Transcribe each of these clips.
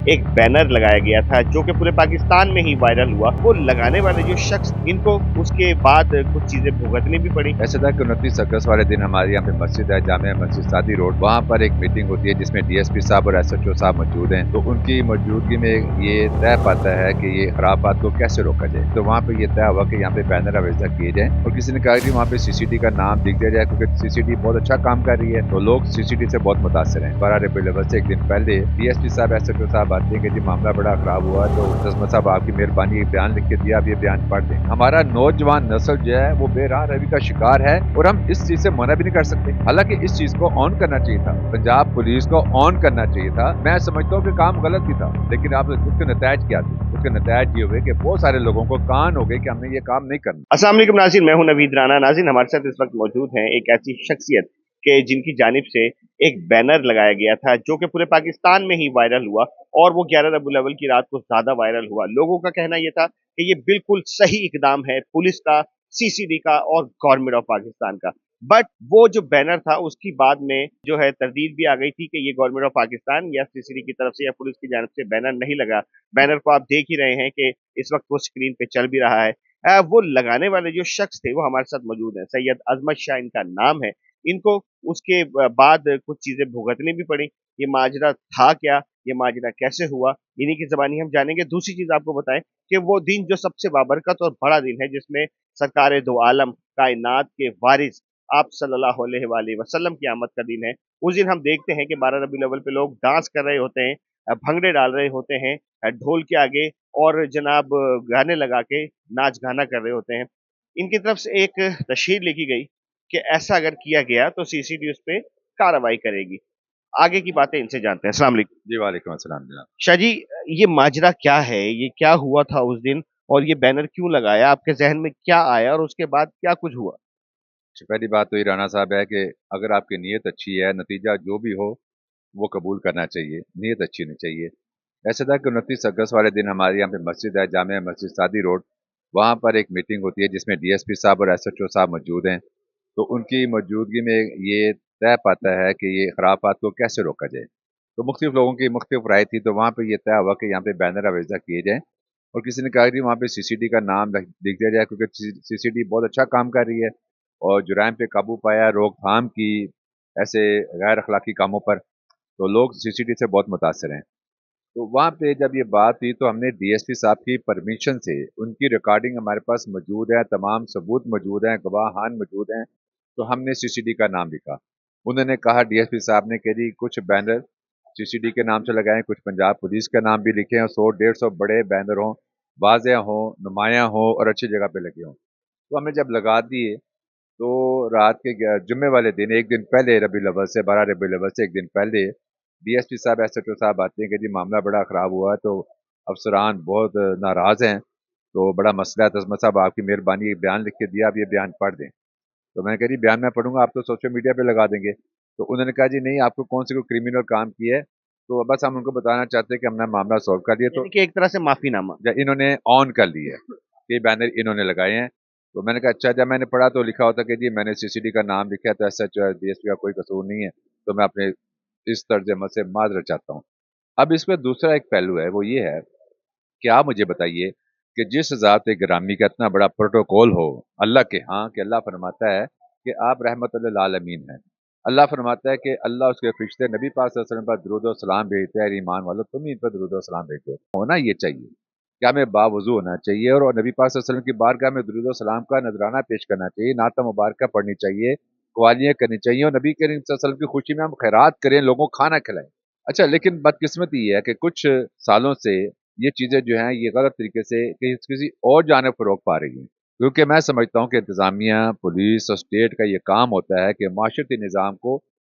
एक बैनर लगाया गया था जो कि पूरे पाकिस्तान में ही वायरल हुआ। वो लगाने वाले जो शख्स, इनको उसके बाद कुछ चीजें भुगतनी भी पड़ी। ऐसा था कि 29 अगस्त वाले दिन हमारे यहाँ पे मस्जिद है, जामिया मस्जिद सादी रोड, वहाँ पर एक मीटिंग होती है जिसमें डीएसपी साहब और एसएचओ साहब मौजूद हैं। तो उनकी मौजूदगी में ये तय पाता है कि ये खराबात को कैसे रोका जाए। तो वहाँ पे ये तय हुआ कि यहाँ पे बैनर आवेजा किए जाए और किसी ने कहा कि वहाँ पे सीसीडी का नाम लिख दिया जाए, क्योंकि सीसीडी बहुत अच्छा काम कर रही है, तो लोग सीसीडी से बहुत मुतासर हैं। 12 रबीउल अव्वल से एक दिन पहले डीएसपी साहब एसएचओ साहब आते हैं कि जी मामला बड़ा खराब हुआ, तो जसमत साहब आपकी मेहरबानी बयान लिख के दिया, आप ये बयान पढ़ दें। हमारा नौजवान नस्ल जो है वो बेराह रवि का शिकार है और हम इस चीज से मना भी नहीं कर सकते। हालांकि इस चीज को ऑन करना चाहिए था, पंजाब पुलिस को ऑन करना चाहिए था। मैं समझता हूँ कि काम गलत भी था, लेकिन आप उसके नतीजे क्या थे? उसके नतीजे ये हुए कि बहुत सारे लोगों को कान हो गए कि हमने ये काम नहीं करना। अस्सलाम वालेकुम नाज़रीन, मैं हूं नवीद राना। नाज़रीन, हमारे साथ इस वक्त मौजूद हैं एक ऐसी शख्सियत के जिनकी जानिब से एक बैनर लगाया गया था जो कि पूरे पाकिस्तान में ही वायरल हुआ, और वो 11 रबीउल अव्वल की रात को ज्यादा वायरल हुआ। लोगों का कहना यह था कि ये बिल्कुल सही इकदाम है पुलिस का, सीसीडी का और गवर्नमेंट ऑफ पाकिस्तान का। बट वो जो बैनर था उसकी बाद में जो है तरदीद भी आ गई थी कि ये गवर्नमेंट ऑफ पाकिस्तान या सीसीडी की तरफ से या पुलिस की जानिब से बैनर नहीं लगा। बैनर को आप देख ही रहे हैं कि इस वक्त वो स्क्रीन पे चल भी रहा है। वो लगाने वाले जो शख्स थे वो हमारे साथ मौजूद हैं। सैयद अजमत शाह इनका नाम है। इनको उसके बाद कुछ चीजें भुगतनी भी पड़ी। ये माजरा था क्या, ये माजरा कैसे हुआ, इन्हीं की ज़बानी हम जानेंगे। दूसरी चीज आपको बताएं कि वो दिन जो सबसे बाबरकत और बड़ा दिन है जिसमें सरकार दो आलम कायनात के वारिस आप सल्लल्लाहु अलैहि वसल्लम की आमद का दिन है। उस दिन हम देखते हैं कि 12 रबीउल अव्वल पे लोग डांस कर रहे होते हैं, भंगड़े डाल रहे होते हैं, ढोल के आगे, और जनाब गाने लगा के नाच गाना कर रहे होते हैं। इनकी तरफ से एक तशहीर लिखी गई कि ऐसा अगर किया गया तो सीसीडी उस पे कार्रवाई करेगी। आगे की बातें इनसे जानते हैं। अस्सलाम वालेकुम। जी वालेकुम अस्सलाम जनाब। शाह जी, ये माजरा क्या है, ये क्या हुआ था उस दिन, और ये बैनर क्यों लगाया, आपके जहन में क्या आया और उसके बाद क्या कुछ हुआ? पहली बात तो ये राना साहब है कि अगर आपकी नीयत अच्छी है, नतीजा जो भी हो वो कबूल करना चाहिए, नीयत अच्छी होनी चाहिए। ऐसा था कि 29 अगस्त वाले दिन हमारे यहाँ पे मस्जिद है, जामिया मस्जिद सादी रोड, वहाँ पर एक मीटिंग होती है जिसमें डीएसपी साहब और एसएचओ साहब मौजूद हैं। तो उनकी मौजूदगी में ये तय पाता है कि ये खराबात को कैसे रोका जाए। तो मुख्तलिफ लोगों की मुख्तलिफ राय थी, तो वहाँ पे ये तय हुआ कि यहाँ पे बैनर आवेजा किए जाएँ और किसी ने कहा कि वहाँ पे सीसीडी का नाम लिख दिया जाए, क्योंकि सीसीडी बहुत अच्छा काम कर रही है और जुराइम पे काबू पाया, रोकथाम की ऐसे गैर अखलाकी कामों पर, तो लोग सीसीडी से बहुत मुतासर हैं। तो वहाँ पे जब ये बात हुई तो हमने डीएसपी साहब की परमिशन से, उनकी रिकॉर्डिंग हमारे पास मौजूद है, तमाम सबूत मौजूद हैं, गवाहान मौजूद हैं, तो हमने सीसीडी का नाम लिखा। उन्होंने कहा डीएसपी साहब ने कि जी कुछ बैनर सीसीडी के नाम से लगाएं, कुछ पंजाब पुलिस का नाम भी लिखे हैं, 100-150 बड़े बैनर हों, वाज़ेह हों, नुमायाँ हों और अच्छी जगह पे लगे हों। तो हमने जब लगा दिए तो रात के जुम्मे वाले दिन, एक दिन पहले रबीउल अव्वल से, 12 रबीउल अव्वल से एक दिन पहले डीएसपी साहब एसएचओ साहब आते हैं कि जी मामला बड़ा ख़राब हुआ है, तो अफसरान बहुत नाराज़ हैं, तो बड़ा मसला है, तस्मत साहब आपकी मेहरबानी बयान लिख के दिया, आप ये बयान पढ़ दें। तो मैंने कहा जी बयान मैं पढ़ूंगा, आप तो सोशल मीडिया पे लगा देंगे। तो उन्होंने कहा जी नहीं, आपको कौन सी कोई क्रिमिनल काम किया है, तो बस हम उनको बताना चाहते हैं कि हमने मामला सॉल्व कर लिया। तो यानी कि एक तरह से माफीनामा। इन्होंने ऑन कर ली है, ये बैनर इन्होंने लगाए हैं। तो मैंने कहा अच्छा, जब मैंने पढ़ा तो लिखा होता कि जी मैंने सीसीडी का नाम लिखा है, तो ऐसा डीएसपी का कोई कसूर नहीं है, तो मैं अपने इस तर्ज अमल से माजरत चाहता हूँ। अब इसमें दूसरा एक पहलू है, वो ये है कि आप मुझे बताइए कि जिस ज़ात गिरामी का इतना बड़ा प्रोटोकॉल हो अल्लाह के यहाँ, कि अल्लाह फरमाता है कि आप रहमतुल लिल आलमीन हैं। अल्लाह फरमाता है कि अल्लाह उसके फरिश्ते नबी पाक सल्लल्लाहु अलैहि वसल्लम पर दुरूद और सलाम भेजते हैं, ईमान वालों तुम ही इन पर दुरूद और सलाम भेजो। होना ये चाहिए कि हमें बावजू होना चाहिए और नबी पाक सल्लल्लाहु अलैहि वसल्लम की बारगाह में दुरूद और सलाम का नजराना पेश करना चाहिए, नाता मुबारक पढ़नी चाहिए, कवालियाँ करनी चाहिए और नबी करीम सल्लल्लाहु अलैहि वसल्लम की खुशी में हम खैरात करें, लोगों को खाना खिलाएं। अच्छा, लेकिन बदकिस्मती ये है कि कुछ सालों से ये चीज़ें जो हैं ये गलत तरीके से किसी और जानिब फ़रोग़ पा रही हैं। क्योंकि मैं समझता हूँ कि इंतज़ामिया, पुलिस और स्टेट का ये काम होता है कि माशरती निज़ाम को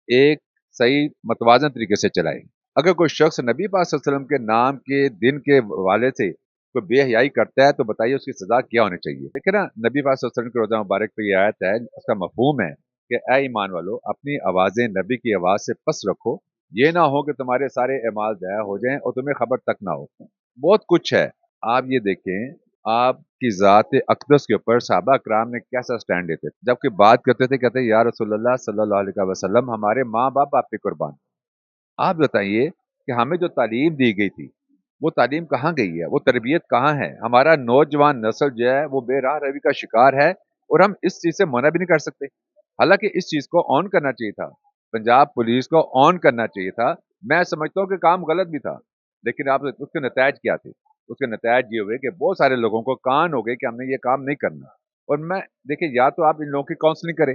एक सही मतवाज़न तरीके से चलाए। अगर कोई शख्स नबी पाक सल्लल्लाहु अलैहि वसल्लम के नाम के दिन के हवाले से कोई बेहयाई करता है, तो बताइए उसकी सज़ा क्या होनी चाहिए? देखिए ना, नबी पाक सल्लल्लाहु अलैहि वसल्लम के रोज़ा मुबारक पे ये आयत है, उसका मफ़हूम है कि ऐ ईमान वालों, अपनी आवाज़ें नबी की आवाज़ से पस्त रखो, ये ना हो कि तुम्हारे सारे अमाल ज़ाया हो जाएँ और तुम्हें खबर तक ना हो। बहुत कुछ है। आप ये देखें, आपकी ज़ात अक़दस के ऊपर सहाबा किराम ने कैसा स्टैंड लेते थे। जबकि बात करते थे, कहते या रसूलल्लाह सल्लल्लाहु अलैहि वसल्लम, हमारे माँ-बाप आप पे कुर्बान। आप बताइए कि हमें जो तालीम दी गई थी, وہ تعلیم کہاں گئی ہے, وہ تربیت کہاں ہے. ہمارا نوجوان نسل جو ہے وہ بے راہ روی کا شکار ہے, اور ہم اس چیز سے منع بھی نہیں کر سکتے. حالانکہ اس چیز کو آن کرنا چاہیے تھا, پنجاب پولیس کو آن کرنا چاہیے تھا. میں سمجھتا ہوں کہ کام غلط بھی تھا, لیکن آپ اس کے نتائج کیا تھے؟ اس کے نتائج یہ ہوئے کہ بہت سارے لوگوں کو کان ہو گئے کہ ہم نے یہ کام نہیں کرنا. اور میں دیکھیں, یا تو آپ ان لوگوں کی کاؤنسلنگ کریں,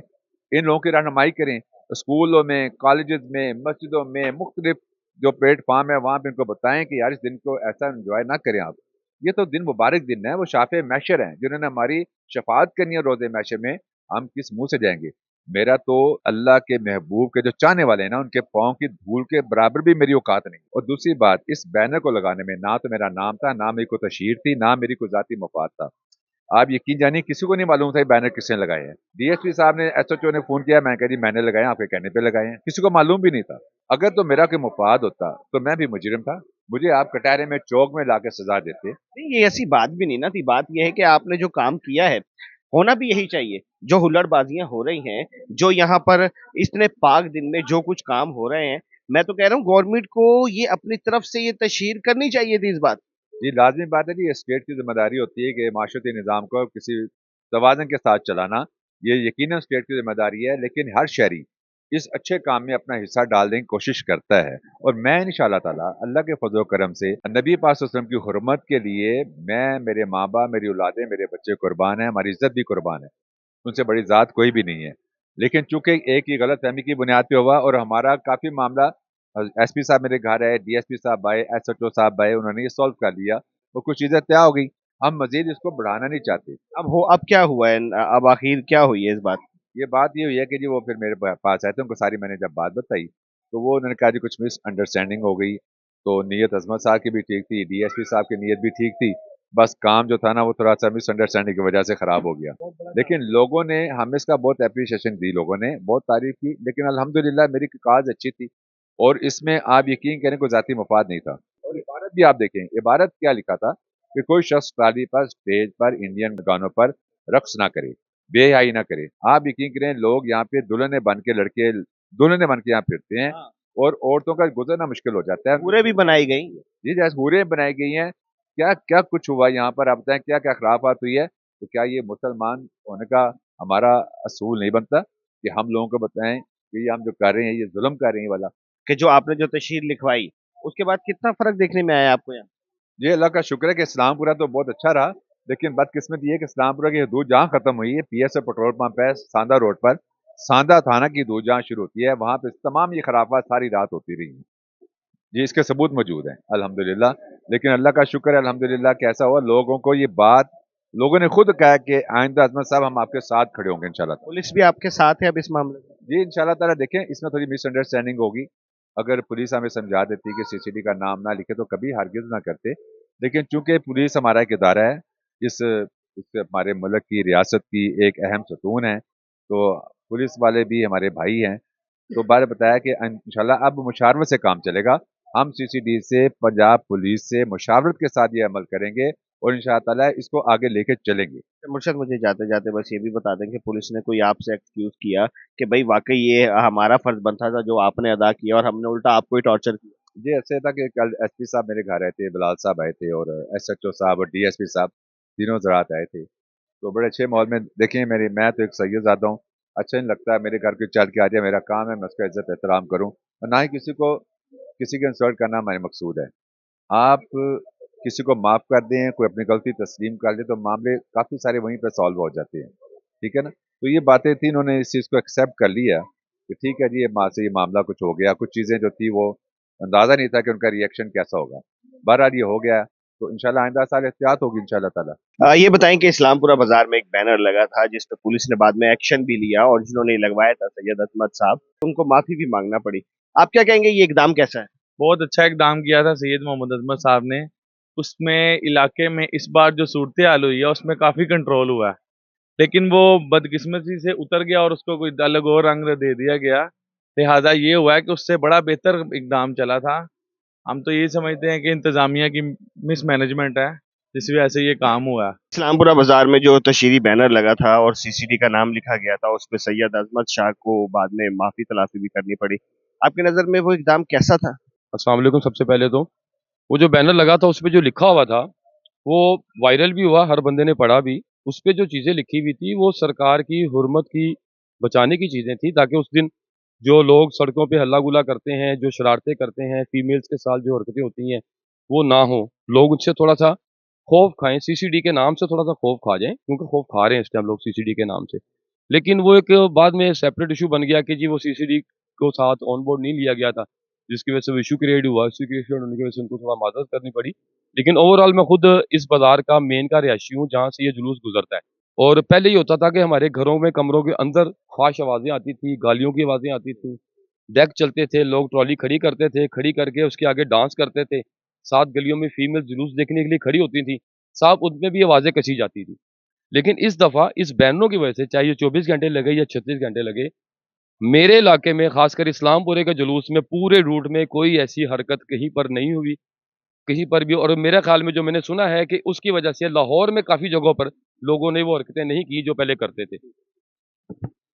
ان لوگوں کی رہنمائی کریں, اسکولوں میں, کالجز میں, مسجدوں میں, مختلف جو پلیٹ فارم ہے وہاں پہ ان کو بتائیں کہ یار اس دن کو ایسا انجوائے نہ کریں آپ. یہ تو دن مبارک دن ہے, وہ شافع محشر ہیں جنہوں نے ہماری شفاعت کرنی ہے روز محشر میں. ہم کس منہ سے جائیں گے؟ میرا تو اللہ کے محبوب کے جو چاہنے والے ہیں نا, ان کے پاؤں کی دھول کے برابر بھی میری اوقات نہیں. اور دوسری بات, اس بینر کو لگانے میں نہ تو میرا نام تھا, نہ میری کوئی تشہیر تھی, نہ میری کوئی ذاتی مفاد تھا. آپ یقین جانیے کسی کو نہیں معلوم تھا یہ بینر کس نے لگائے ہیں. ڈی ایس پی صاحب نے, ایس ایچ او نے فون کیا, میں کہا جی میں نے لگائے ہیں, آپ کے کہنے پہ لگائے ہیں. کسی کو معلوم بھی نہیں تھا. اگر تو میرا کوئی مفاد ہوتا تو میں بھی مجرم تھا, مجھے آپ کٹہرے میں چوک میں لا کے سزا دیتے. نہیں یہ ایسی بات بھی نہیں نا تھی. بات یہ ہے کہ آپ نے جو کام کیا ہے ہونا بھی یہی چاہیے. جو ہلڑ بازیاں ہو رہی ہیں, جو یہاں پر اتنے پاک دن میں جو کچھ کام ہو رہے ہیں, میں تو کہہ رہا ہوں گورنمنٹ کو یہ اپنی طرف سے یہ تشہیر کرنی چاہیے تھی اس بات. جی لازمی بات ہے جی, اسٹیٹ کی ذمہ داری ہوتی ہے کہ معاشرتی نظام کو کسی توازن کے ساتھ چلانا. یہ یقیناً اسٹیٹ کی ذمہ داری ہے, لیکن ہر شہری اس اچھے کام میں اپنا حصہ ڈالنے کی کوشش کرتا ہے. اور میں انشاءاللہ تعالیٰ اللہ کے فضل و کرم سے نبی پاک صلی اللہ علیہ وسلم کی حرمت کے لیے میں, میرے ماں باپ, میری اولادیں, میرے بچے قربان ہیں, ہماری عزت بھی قربان ہے. ان سے بڑی ذات کوئی بھی نہیں ہے. لیکن چونکہ ایک ہی غلط فہمی کی بنیاد پہ ہوا, اور ہمارا کافی معاملہ, ایس پی صاحب میرے گھر آئے, ڈی ایس پی صاحب آئے, ایس ایچ او صاحب آئے, انہوں نے یہ سالو کر لیا, اور کچھ چیزیں طے ہو گئی. ہم مزید اس کو بڑھانا نہیں چاہتے. اب کیا ہوا ہے, اب آخر کیا ہوئی ہے اس بات؟ یہ بات یہ ہوئی ہے کہ جی وہ پھر میرے پاس آئے تھے, ان کو ساری میں نے جب بات بتائی تو وہ انہوں نے کہا جی کچھ مس انڈرسٹینڈنگ ہو گئی. تو نیت عظمت صاحب کی بھی ٹھیک تھی, ڈی ایس پی صاحب کی نیت بھی ٹھیک تھی, بس کام جو تھا نا وہ تھوڑا سا مس انڈرسٹینڈنگ کی وجہ سے خراب ہو گیا. لیکن لوگوں نے ہم اس کا بہت اپریشیشن دی, لوگوں نے بہت تعریف کی, لیکن الحمدللہ میری کاز اچھی تھی, اور اس میں آپ یقین کریں کوئی ذاتی مفاد نہیں تھا. اور عبارت بھی آپ دیکھیں, عبارت کیا لکھا تھا کہ کوئی شخص ٹرالی پر, اسٹیج پر, انڈین گانوں پر رقص نہ کرے, بے حیائی نہ کرے. آپ یقین کریں لوگ یہاں پہ دلہنے بن کے, لڑکے دلہنے بن کے یہاں پھرتے ہیں, اور عورتوں کا گزرنا مشکل ہو جاتا ہے. پورے بھی بنائی گئی. جی جیسے حوریں بنائی گئی ہیں. کیا کیا کچھ ہوا یہاں پر, آپ بتائیں کیا کیا خرافات ہوئی ہے. تو کیا یہ مسلمان ہونے کا ہمارا اصول نہیں بنتا کہ ہم لوگوں کو بتائیں کہ یہ ہم جو کر رہے ہیں یہ ظلم کر رہے ہیں والا. کہ جو آپ نے جو تشہیر لکھوائی اس کے بعد کتنا فرق دیکھنے میں آیا آپ کو یہاں؟ جی اللہ کا شکر ہے کہ اسلام پورہ تو بہت اچھا رہا, لیکن بدقسمت یہ ہے کہ اسلام پورہ کی حدود جہاں ختم ہوئی ہے, P S O petrol pump ہے ساندہ روڈ پر, ساندہ تھانہ کی حدود جہاں شروع ہوتی ہے, وہاں پہ تمام یہ خرافات ساری رات ہوتی رہی ہیں. جی اس کے ثبوت موجود ہیں الحمدللہ. لیکن اللہ کا شکر ہے الحمدللہ کہ ایسا ہوا, لوگوں کو یہ بات, لوگوں نے خود کہا کہ آئندہ عظمت صاحب ہم آپ کے ساتھ کھڑے ہوں گے انشاءاللہ. پولیس بھی آپ کے ساتھ ہے اب اس معاملے میں؟ جی انشاءاللہ تعالیٰ. دیکھیں اس میں تھوڑی مس انڈرسٹینڈنگ ہوگی, اگر پولیس ہمیں سمجھا دیتی کہ سی سی ٹی کا نام نہ لکھے تو کبھی ہرگز نہ کرتے. لیکن چونکہ پولیس ہمارا ایک ادارہ ہے, اس ہمارے ملک کی, ریاست کی ایک اہم ستون ہے, تو پولیس والے بھی ہمارے بھائی ہیں. تو بارے بتایا کہ انشاءاللہ اب مشاورت سے کام چلے گا. ہم سی سی ڈی سے, پنجاب پولیس سے مشاورت کے ساتھ یہ عمل کریں گے, اور انشاءاللہ تعالیٰ اس کو آگے لے کے چلیں گے. مرشد مجھے جاتے جاتے بس یہ بھی بتا دیں کہ پولیس نے کوئی آپ سے ایکسکیوز کیا کہ بھائی واقعی یہ ہمارا فرض بنتا تھا جو آپ نے ادا کیا اور ہم نے الٹا آپ کو ہی ٹارچر کیا؟ جی ایسے تھا کہ کل ایس پی صاحب میرے گھر آئے تھے, بلال صاحب آئے تھے, اور ایس ایچ او صاحب اور ڈی ایس پی صاحب تینوں زراعت آئے تھے. تو بڑے اچھے ماحول میں, دیکھیں میں تو ایک سید زادہ ہوں, اچھا نہیں لگتا ہے میرے گھر کوئی چل کے آ جائے, میرا کام ہے میں اس کا عزت احترام کروں, اور نہ ہی کسی کو انسلٹ کرنا ہمارے مقصود ہے. آپ کسی کو معاف کر دیں, کوئی اپنی غلطی تسلیم کر لے تو معاملے کافی سارے وہیں پہ سالو ہو جاتے ہیں, ٹھیک ہے نا. تو یہ باتیں تھیں, انہوں نے اس چیز کو ایکسیپٹ کر لیا کہ ٹھیک ہے جی یہ ماں سے یہ معاملہ کچھ ہو گیا, کچھ چیزیں جو تھی وہ اندازہ نہیں تھا کہ ان کا ریئیکشن کیسا ہوگا. بہرحال یہ ہو گیا, تو انشاءاللہ آئندہ سال احتیاط ہوگی انشاءاللہ تعالیٰ. یہ بتائیں کہ اسلام پورہ بازار میں ایک بینر لگا تھا جس پہ پولیس نے بعد میں ایکشن بھی لیا, اور جنہوں نے لگوایا تھا سید عظمت صاحب, ان کو معافی بھی مانگنا پڑی. آپ کیا کہیں گے یہ اقدام کیسا ہے؟ بہت اچھا اقدام کیا تھا سید محمد عظمت صاحب نے. اس میں علاقے میں اس بار جو صورتحال ہوئی ہے اس میں کافی کنٹرول ہوا ہے, لیکن وہ بدقسمتی سے اتر گیا اور اس کو کوئی الگ اور رنگ دے دیا گیا. لہٰذا یہ ہوا ہے کہ اس سے بڑا بہتر اقدام چلا تھا. ہم تو یہ سمجھتے ہیں کہ انتظامیہ کی مس مینجمنٹ ہے جس وجہ سے یہ کام ہوا ہے. اسلام پورہ بازار میں جو تشہیری بینر لگا تھا اور سی سی ٹی کا نام لکھا گیا تھا, اس پہ سید عظمت شاہ کو بعد میں معافی تلافی بھی کرنی پڑی. آپ کی نظر میں وہ اقدام کیسا تھا؟ السلام علیکم. سب سے پہلے تو वो जो बैनर लगा था उस पे जो लिखा हुआ था वो वायरल भी हुआ, हर बंदे ने पढ़ा भी। उस पे जो चीज़ें लिखी हुई थी वो सरकार की हुर्मत की बचाने की चीज़ें थी, ताकि उस दिन जो लोग सड़कों पे हल्ला गुला करते हैं, जो शरारतें करते हैं, फीमेल्स के साथ जो हरकतें होती हैं वो ना हो, लोग उनसे थोड़ा सा खौफ खाएं, सीसीडी के नाम से थोड़ा सा खौफ खा जाएं, क्योंकि खौफ खा रहे हैं इस टाइम लोग सीसीडी के नाम से। लेकिन वो एक बाद में सेपरेट इशू बन गया कि जी वो सीसीडी को साथ ऑन बोर्ड नहीं लिया गया था, जिसकी वजह से वो इशू क्रिएट हुआ। इशू क्रिएट होने की वजह से उनको थोड़ा माजरत करनी पड़ी। लेकिन ओवरऑल मैं खुद इस बाजार का मेन का रिहायशी हूँ जहाँ से ये जुलूस गुजरता है। और पहले ये होता था कि हमारे घरों में, कमरों के अंदर ख़ास आवाज़ें आती थी, गालियों की आवाज़ें आती थी, डेक चलते थे, लोग ट्रॉली खड़ी करते थे, खड़ी करके उसके आगे डांस करते थे। 7 गलियों में फीमेल जुलूस देखने के लिए खड़ी होती थी, साहब उनमें भी आवाज़ें कसी जाती थी। लेकिन इस दफ़ा इस बैनरों की वजह से, चाहे ये 24 घंटे लगे या 36 घंटे लगे, मेरे इलाके में ख़ासकर इस्लामपुरे के जुलूस में पूरे रूट में कोई ऐसी हरकत कहीं पर नहीं हुई, कहीं पर भी। और मेरा ख़्याल में जो मैंने सुना है कि उसकी वजह से लाहौर में काफ़ी जगहों पर लोगों ने वो हरकतें नहीं की जो पहले करते थे।